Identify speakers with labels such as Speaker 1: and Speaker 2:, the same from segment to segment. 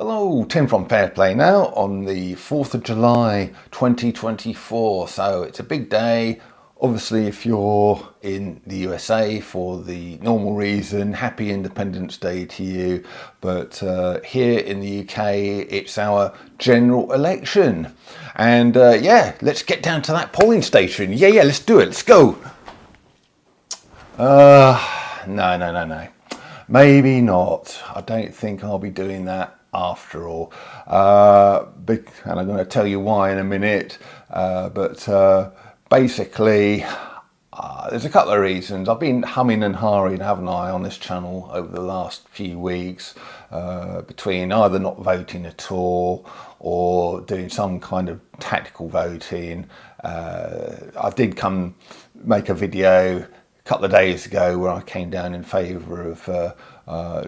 Speaker 1: Hello, Tim from Fair Play now on the 4th of July 2024. So it's a big day. Obviously, if you're in the USA for the normal reason, happy Independence Day to you. But here in the UK, it's our general election. And let's get down to that polling station. Yeah, let's do it. Let's go. No. Maybe not. I don't think I'll be doing that after all. And I'm going to tell you why in a minute. Basically, there's a couple of reasons. I've been humming and hawing, haven't I, on this channel over the last few weeks, between either not voting at all or doing some kind of tactical voting. I did come make a video couple of days ago where I came down in favour of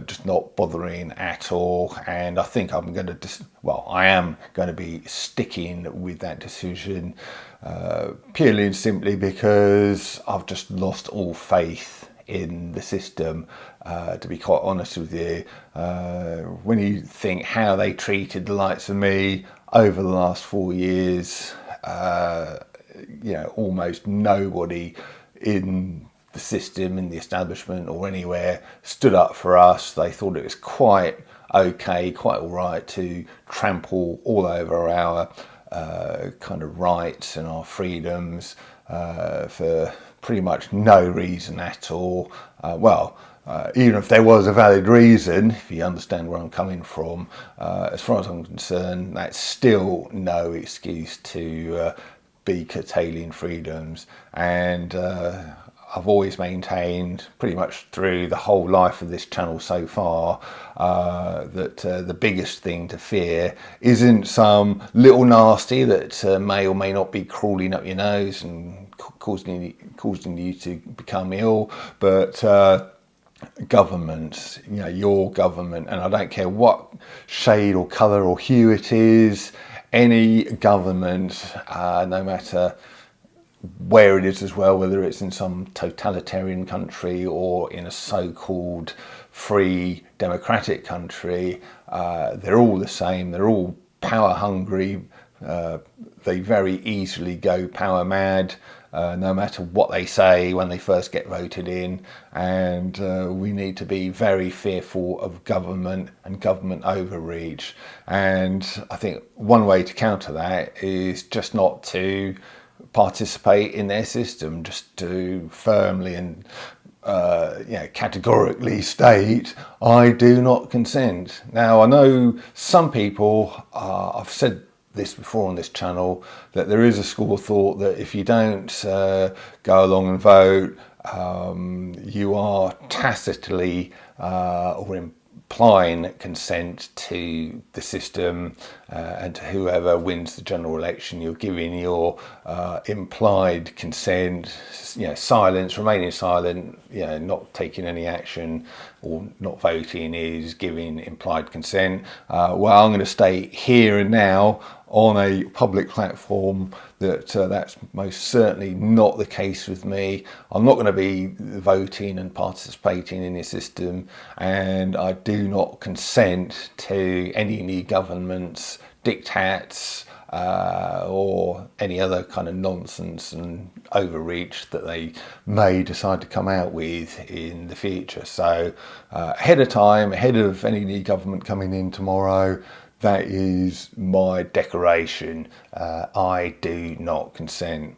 Speaker 1: just not bothering at all, and I think I'm going to I am going to be sticking with that decision, purely and simply because I've just lost all faith in the system, to be quite honest with you. When you think how they treated the likes of me over the last 4 years, almost nobody in the system, in the establishment or anywhere stood up for us. They thought it was quite okay, quite all right to trample all over our kind of rights and our freedoms for pretty much no reason at all. Even if there was a valid reason, if you understand where I'm coming from, as far as I'm concerned, that's still no excuse to be curtailing freedoms. And I've always maintained, pretty much through the whole life of this channel so far, that the biggest thing to fear isn't some little nasty that may or may not be crawling up your nose and causing you to become ill, but government, your government, and I don't care what shade or colour or hue it is, any government, no matter where it is as well, whether it's in some totalitarian country or in a so-called free democratic country, they're all the same. They're all power hungry. They very easily go power mad, no matter what they say when they first get voted in. And we need to be very fearful of government and government overreach. And I think one way to counter that is just not to participate in their system, just to firmly and categorically state, I do not consent. Now, I know some people, I've said this before on this channel, that there is a school of thought that if you don't go along and vote, you are tacitly or implying consent to the system and to whoever wins the general election. You're giving your implied consent, silence, remaining silent, not taking any action or not voting is giving implied consent. I'm going to state here and now on a public platform that that's most certainly not the case with me. I'm not going to be voting and participating in the system, and I do not consent to any new government's diktats or any other kind of nonsense and overreach that they may decide to come out with in the future. So ahead of time, ahead of any new government coming in tomorrow, that is my declaration. I do not consent.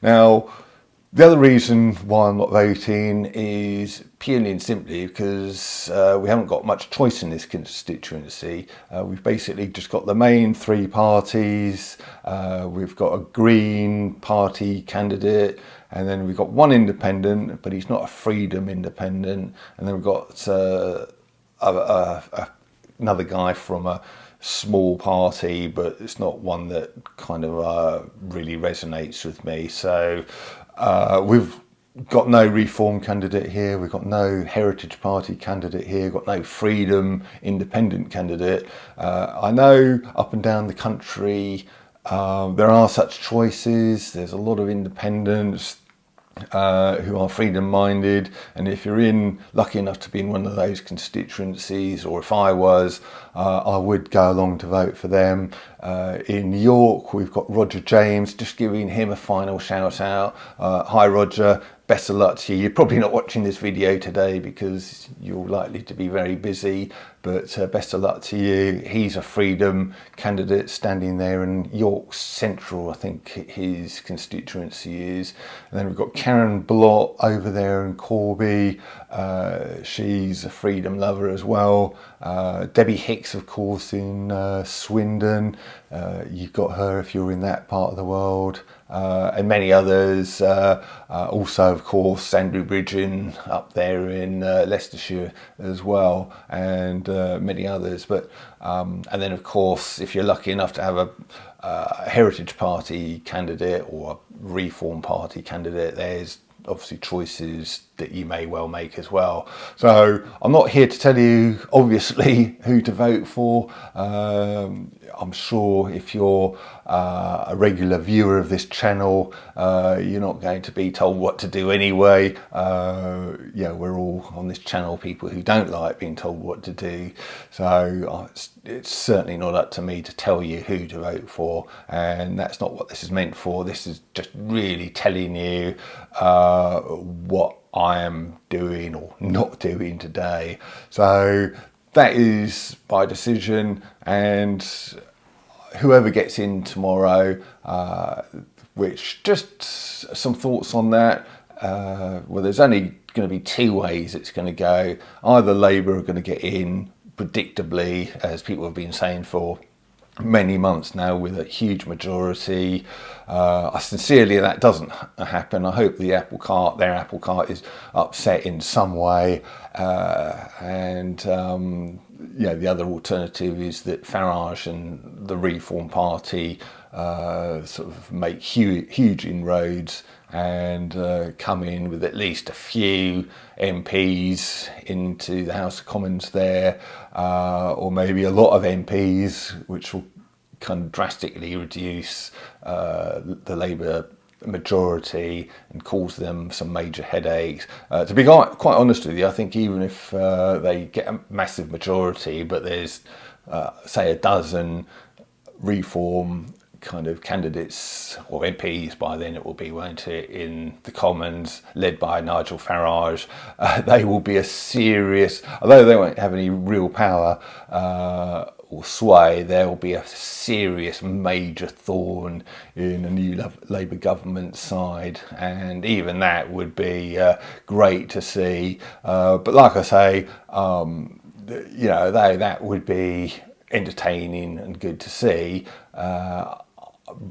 Speaker 1: Now, the other reason why I'm not voting is purely and simply because we haven't got much choice in this constituency. We've basically just got the main three parties. We've got a Green Party candidate, and then we've got one independent, but he's not a freedom independent. And then we've got another guy from a small party, but it's not one that kind of really resonates with me. So we've got no Reform candidate here, we've got no Heritage Party candidate here, got no Freedom Independent candidate. I know up and down the country there are such choices. There's a lot of independents, who are freedom-minded, and if you're lucky enough to be in one of those constituencies, or if I was, I would go along to vote for them. In York, we've got Roger James, just giving him a final shout out. Hi Roger, best of luck to you. You're probably not watching this video today because you're likely to be very busy, but best of luck to you. He's a freedom candidate standing there in York Central, I think his constituency is. And then we've got Karen Blott over there in Corby. She's a freedom lover as well. Debbie Hicks, of course, in Swindon. You've got her if you're in that part of the world. And many others. Also, of course, Andrew Bridgen up there in Leicestershire as well, and many others. But and then, of course, if you're lucky enough to have a Heritage Party candidate or a Reform Party candidate, there's obviously choices that you may well make as well. So I'm not here to tell you obviously who to vote for. I'm sure if you're a regular viewer of this channel, you're not going to be told what to do anyway. Yeah, we're all on this channel people who don't like being told what to do. So it's certainly not up to me to tell you who to vote for, and that's not what this is meant for. This is just really telling you what I am doing or not doing today. So that is my decision, and whoever gets in tomorrow, which just some thoughts on that. Well, there's only going to be two ways it's going to go. Either Labour are going to get in predictably, as people have been saying for many months now, with a huge majority. I sincerely that doesn't happen. I hope their apple cart is upset in some way, and the other alternative is that Farage and the Reform Party sort of make huge inroads and come in with at least a few MPs into the House of Commons there, or maybe a lot of MPs, which will kind of drastically reduce the Labour majority and cause them some major headaches. To be quite honest with you, I think even if they get a massive majority, but there's say a dozen Reform kind of candidates or MPs by then it will be, won't it, in the Commons led by Nigel Farage, they will be a serious, although they won't have any real power or sway, there will be a serious major thorn in a new Labour government side, and even that would be great to see. But like I say, that would be entertaining and good to see.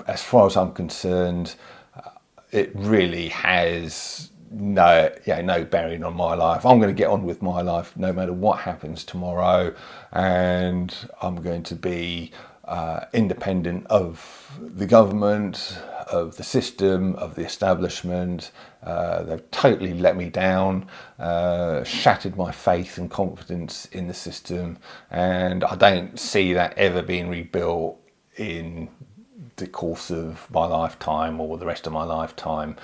Speaker 1: As far as I'm concerned, it really has no bearing on my life. I'm going to get on with my life no matter what happens tomorrow, and I'm going to be independent of the government, of the system, of the establishment. They've totally let me down, shattered my faith and confidence in the system, and I don't see that ever being rebuilt in the course of my lifetime or the rest of my lifetime.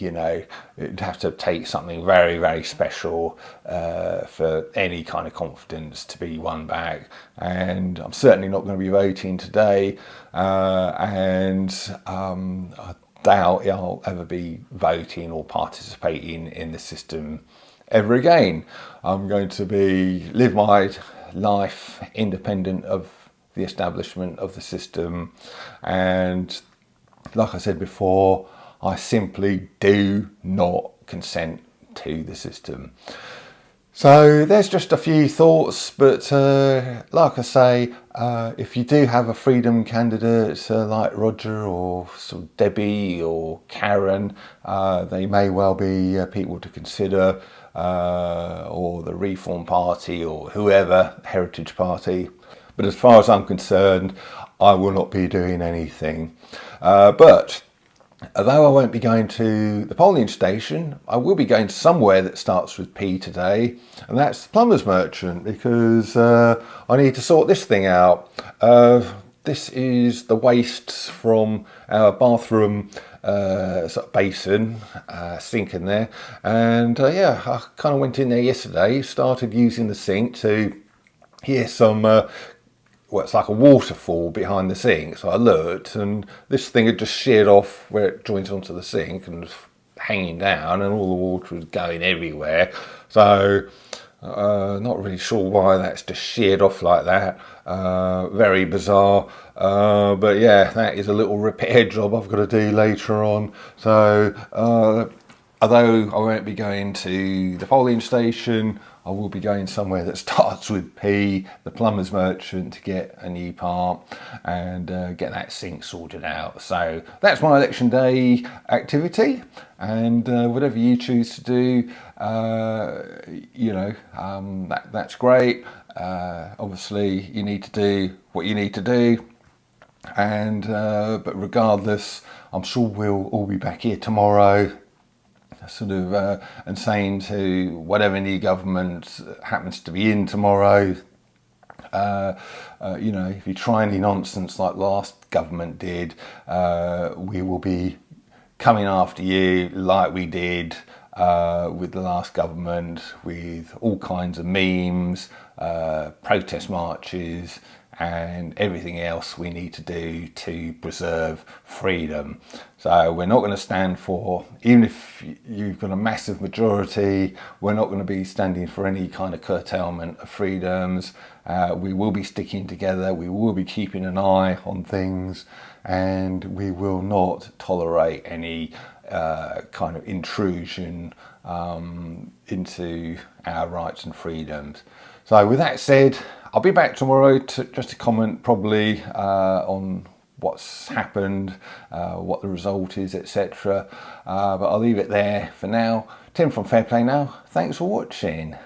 Speaker 1: It'd have to take something very, very special for any kind of confidence to be won back, and I'm certainly not going to be voting today, and I doubt I'll ever be voting or participating in the system ever again. I'm going to live my life independent of the establishment, of the system, and like I said before, I simply do not consent to the system. So there's just a few thoughts, but like I say, if you do have a freedom candidate like Roger or sort of Debbie or Karen, they may well be people to consider, or the Reform Party or whoever, Heritage Party. But as far as I'm concerned, I will not be doing anything. But although I won't be going to the polling station, I will be going somewhere that starts with P today, and that's the Plumber's Merchant, because I need to sort this thing out. this is the wastes from our bathroom sort of basin, sink in there. And yeah, I kind of went in there yesterday, started using the sink to hear some well, it's like a waterfall behind the sink. So I looked, and this thing had just sheared off where it joins onto the sink and was hanging down, and all the water was going everywhere. So not really sure why that's just sheared off like that. Very bizarre. But yeah, that is a little repair job I've got to do later on. So although I won't be going to the polling station, I will be going somewhere that starts with P, the plumber's merchant, to get a new part and get that sink sorted out. So that's my election day activity, and whatever you choose to do, that's great. Obviously, you need to do what you need to do, and but regardless, I'm sure we'll all be back here tomorrow, sort of and saying to whatever new government happens to be in tomorrow, if you try any nonsense like last government did, we will be coming after you like we did with the last government, with all kinds of memes, protest marches, and everything else we need to do to preserve freedom. So we're not going to stand for, even if you've got a massive majority, we're not going to be standing for any kind of curtailment of freedoms. We will be sticking together, we will be keeping an eye on things, and we will not tolerate any kind of intrusion into our rights and freedoms. So with that said, I'll be back tomorrow just to comment probably on what's happened, what the result is, etc. But I'll leave it there for now. Tim from Fair Play Now, thanks for watching.